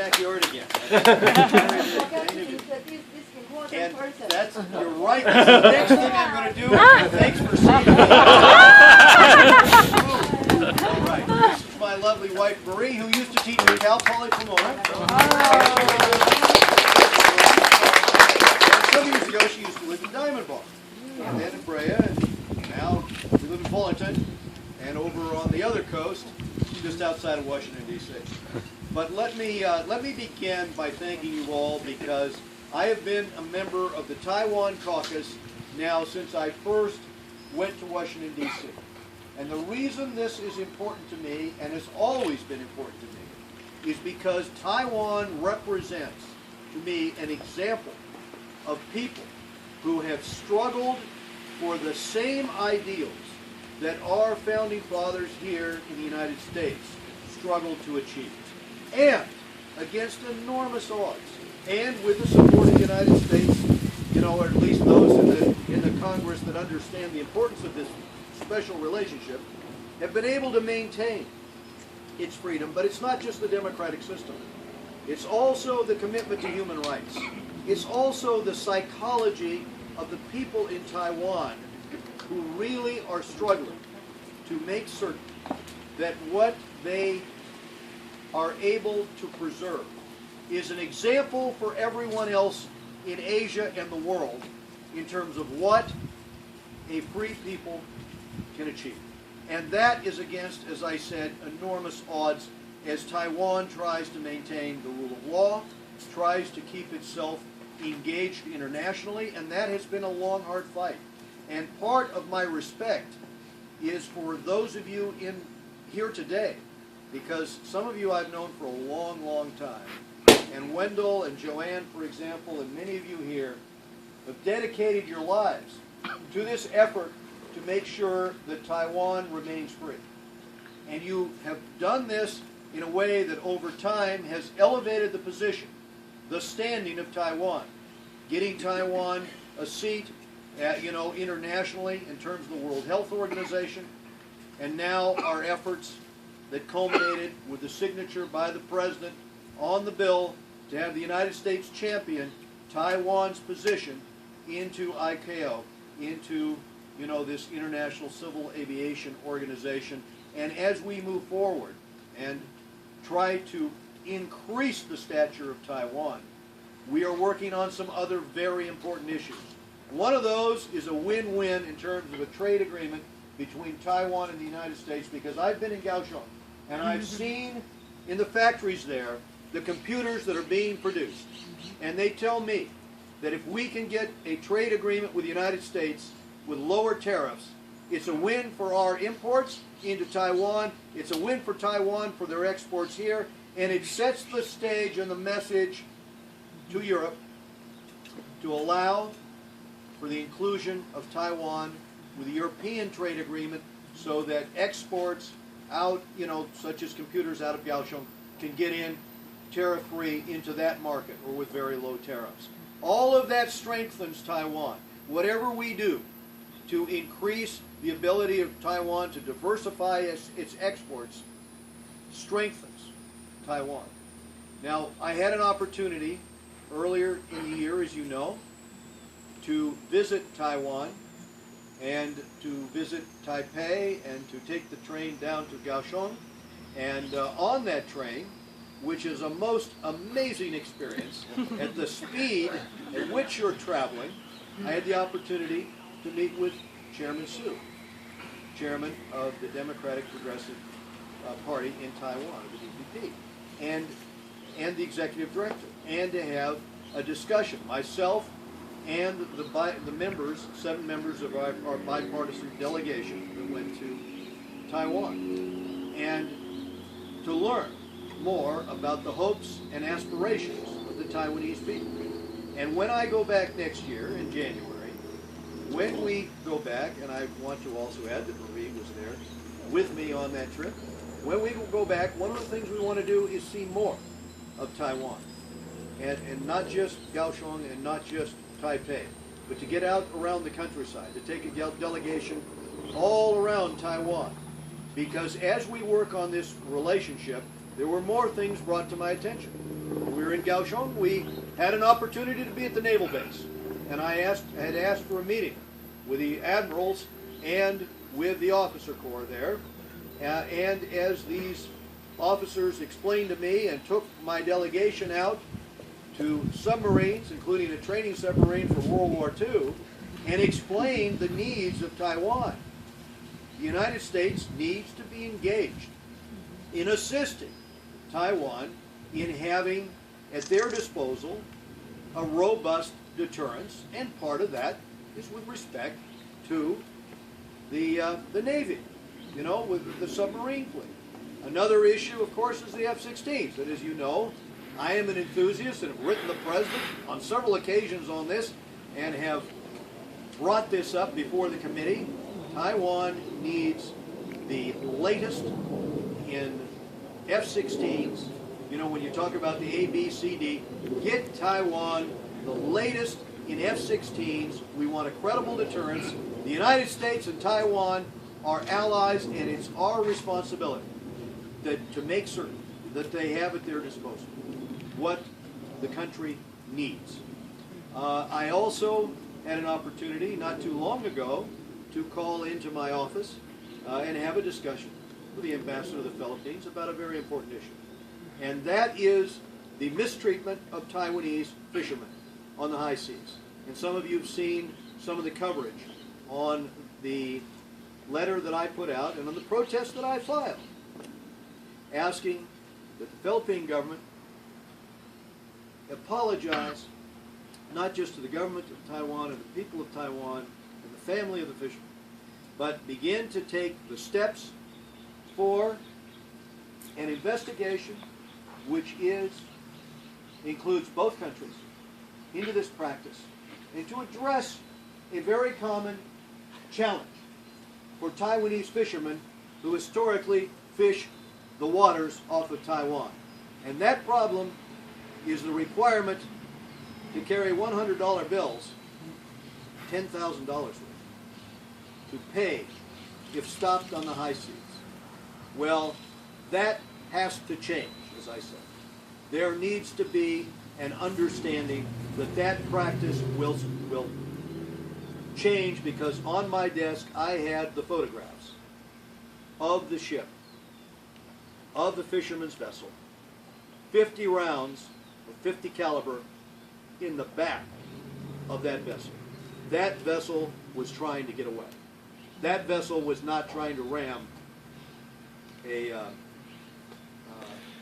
backyard again. And that's, you're right, that's the next thing I'm going to do. Thanks for seeing me. All right, this is my lovely wife, Marie, who used to teach at Cal Poly Pomona. Some years ago, she used to live in Diamond Bar, and then in Brea, and now we live in Fullerton, and over on the other coast, just outside of Washington, D.C. But let me begin by thanking you all, because I have been a member of the Taiwan caucus now since I first went to Washington, D.C. And the reason this is important to me, and has always been important to me, is because Taiwan represents, to me, an example of people who have struggled for the same ideals that our founding fathers here in the United States struggled to achieve. And against enormous odds, and with the support of the United States, you know, or at least those in the Congress that understand the importance of this special relationship, have been able to maintain its freedom. But it's not just the democratic system. It's also the commitment to human rights. It's also the psychology of the people in Taiwan who really are struggling to make certain that what they are able to preserve is an example for everyone else in Asia and the world in terms of what a free people can achieve. And that is against, as I said, enormous odds as Taiwan tries to maintain the rule of law, tries to keep itself engaged internationally, and that has been a long, hard fight. And part of my respect is for those of you in here today, because some of you I've known for a long, long time. And Wendell and Joanne, for example, and many of you here have dedicated your lives to this effort to make sure that Taiwan remains free. And you have done this in a way that over time has elevated the position, the standing of Taiwan, getting Taiwan a seat internationally in terms of the World Health Organization, and now our efforts that culminated with the signature by the President on the bill to have the United States champion Taiwan's position into ICAO, into this International Civil Aviation Organization. And as we move forward and try to increase the stature of Taiwan, we are working on some other very important issues. One of those is a win-win in terms of a trade agreement between Taiwan and the United States, because I've been in Kaohsiung and I've seen in the factories there the computers that are being produced. And they tell me that if we can get a trade agreement with the United States with lower tariffs, it's a win for our imports into Taiwan, it's a win for Taiwan for their exports here, and it sets the stage and the message to Europe to allow for the inclusion of Taiwan with the European trade agreement, so that exports out, such as computers out of Kaohsiung, can get in tariff-free into that market, or with very low tariffs. All of that strengthens Taiwan. Whatever we do to increase the ability of Taiwan to diversify its exports strengthens Taiwan. Now, I had an opportunity earlier in the year, as you know, to visit Taiwan and to visit Taipei and to take the train down to Kaohsiung. And on that train, which is a most amazing experience, at the speed at which you're traveling, I had the opportunity to meet with Chairman Su, chairman of the Democratic Progressive Party in Taiwan, the DPP, and the executive director, and to have a discussion. Myself and the members, 7 members of our bipartisan delegation that went to Taiwan, and to learn more about the hopes and aspirations of the Taiwanese people. And when I go back next year in January, when we go back, and I want to also add that Marie was there with me on that trip, when we go back, one of the things we want to do is see more of Taiwan. And not just Kaohsiung and not just Taipei, but to get out around the countryside, to take a delegation all around Taiwan. Because as we work on this relationship, there were more things brought to my attention. here in Kaohsiung, we had an opportunity to be at the naval base. And I had asked for a meeting with the admirals and with the officer corps there. And as these officers explained to me and took my delegation out to submarines, including a training submarine for World War II, and explained the needs of Taiwan, the United States needs to be engaged in assisting Taiwan in having at their disposal a robust deterrence, and part of that is with respect to the Navy, you know, with the submarine fleet. Another issue, of course, is the F-16s. That, as you know, I am an enthusiast and have written the President on several occasions on this and have brought this up before the committee. Taiwan needs the latest in F-16s. You know, when you talk about the A, B, C, D, get Taiwan the latest in F-16s. We want a credible deterrence. The United States and Taiwan are allies, and it's our responsibility to make certain that they have at their disposal what the country needs. I also had an opportunity not too long ago to call into my office and have a discussion with the ambassador of the Philippines about a very important issue. And that is the mistreatment of Taiwanese fishermen on the high seas. And some of you have seen some of the coverage on the letter that I put out and on the protest that I filed, asking that the Philippine government apologize not just to the government of Taiwan and the people of Taiwan and the family of the fishermen, but begin to take the steps for an investigation which includes both countries into this practice, and to address a very common challenge for Taiwanese fishermen who historically fish the waters off of Taiwan. And that problem is the requirement to carry $100 bills, $10,000 worth, to pay if stopped on the high seas. Well, that has to change, as I said. There needs to be an understanding that that practice will change, because on my desk I had the photographs of the ship, of the fisherman's vessel, 50 rounds of 50 caliber in the back of that vessel. That vessel was trying to get away. That vessel was not trying to ram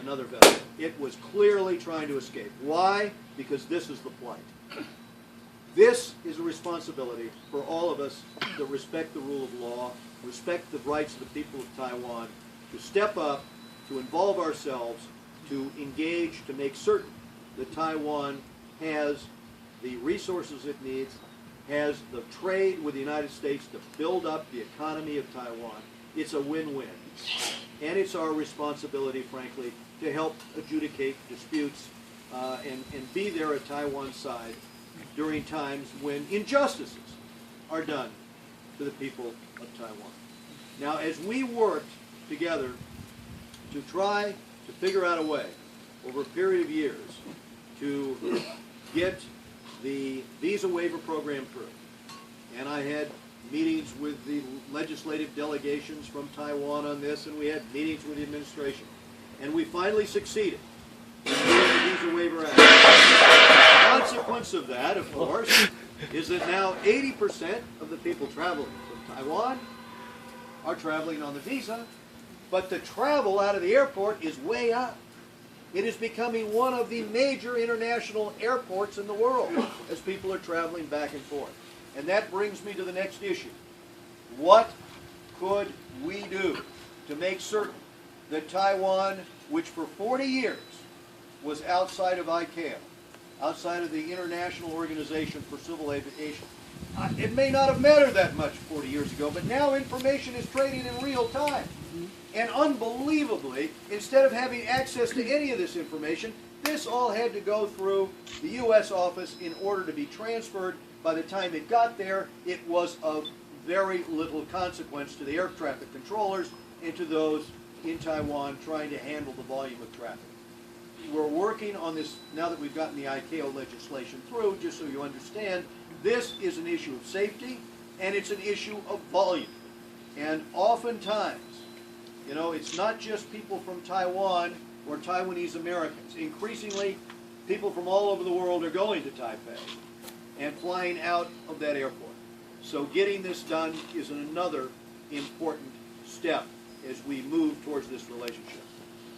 another vessel. It was clearly trying to escape. Why? Because this is the plight. This is a responsibility for all of us that respect the rule of law, respect the rights of the people of Taiwan, to step up, to involve ourselves, to engage, to make certain that Taiwan has the resources it needs, has the trade with the United States to build up the economy of Taiwan. It's a win-win. And it's our responsibility, frankly, to help adjudicate disputes and be there at Taiwan's side during times when injustices are done to the people of Taiwan. Now, as we worked together to try to figure out a way over a period of years to get the visa waiver program through, and I had meetings with the legislative delegations from Taiwan on this, and we had meetings with the administration, and we finally succeeded in doing the Visa Waiver Act. The consequence of that, of course, is that now 80% of the people traveling from Taiwan are traveling on the visa, but the travel out of the airport is way up. It is becoming one of the major international airports in the world as people are traveling back and forth. And that brings me to the next issue. What could we do to make certain that Taiwan, which for 40 years was outside of ICAO, outside of the International Organization for Civil Aviation, it may not have mattered that much 40 years ago, but now information is traded in real time. And unbelievably, instead of having access to any of this information, this all had to go through the U.S. office in order to be transferred. By the time it got there, it was of very little consequence to the air traffic controllers and to those in Taiwan trying to handle the volume of traffic. we're working on this, now that we've gotten the ICAO legislation through, just so you understand, this is an issue of safety, and it's an issue of volume. And oftentimes, you know, it's not just people from Taiwan or Taiwanese-Americans. Increasingly, people from all over the world are going to Taipei and flying out of that airport. So getting this done is another important step as we move towards this relationship.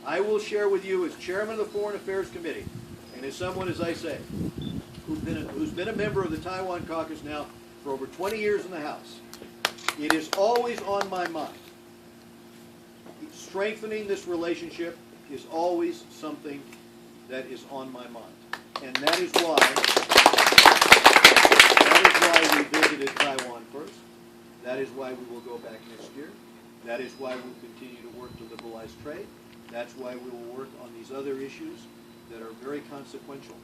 I will share with you as chairman of the Foreign Affairs Committee, and as someone, as I say, who's been a member of the Taiwan caucus now for over 20 years in the House, it is always on my mind. Strengthening this relationship is always something that is on my mind. And that is why we visited Taiwan first. That is why we will go back next year. That is why we'll continue to work to liberalize trade. That's why we will work on these other issues that are very consequential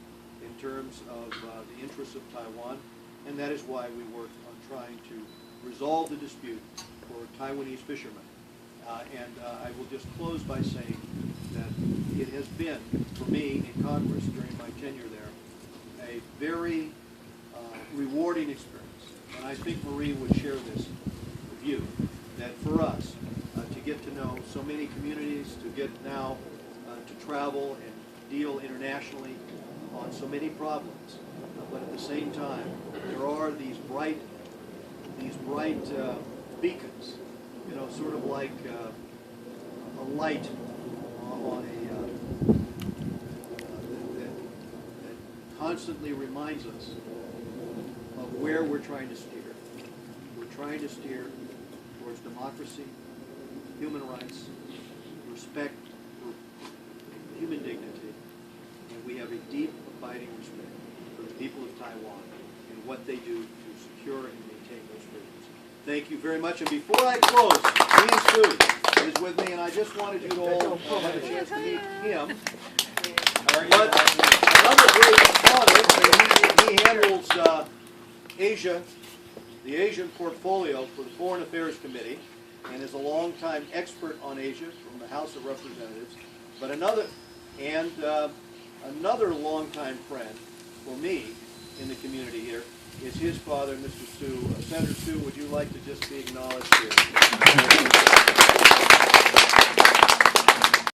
in terms of the interests of Taiwan. And that is why we work on trying to resolve the dispute for Taiwanese fishermen. I will just close by saying that it has been, for me in Congress during my tenure there, a very rewarding experience. And I think Marie would share this with you, that for us to get to know so many communities, to get now to travel and deal internationally on so many problems, but at the same time, there are these bright beacons, you know, sort of like a light on that constantly reminds us of where we're trying to steer. We're trying to steer towards democracy, human rights, respect for human dignity, and we have a deep, abiding respect for the people of Taiwan and what they do to secure and maintain those freedoms. Thank you very much. And before I close, Dean Sue is with me, and I just wanted you to all have a chance to meet him. But another great honor, he handles Asia, the Asian portfolio for the Foreign Affairs Committee, and is a longtime expert on Asia from the House of Representatives. But another longtime friend for me in the community here is his father, Mr. Sue. Senator Sue, would you like to just be acknowledged here?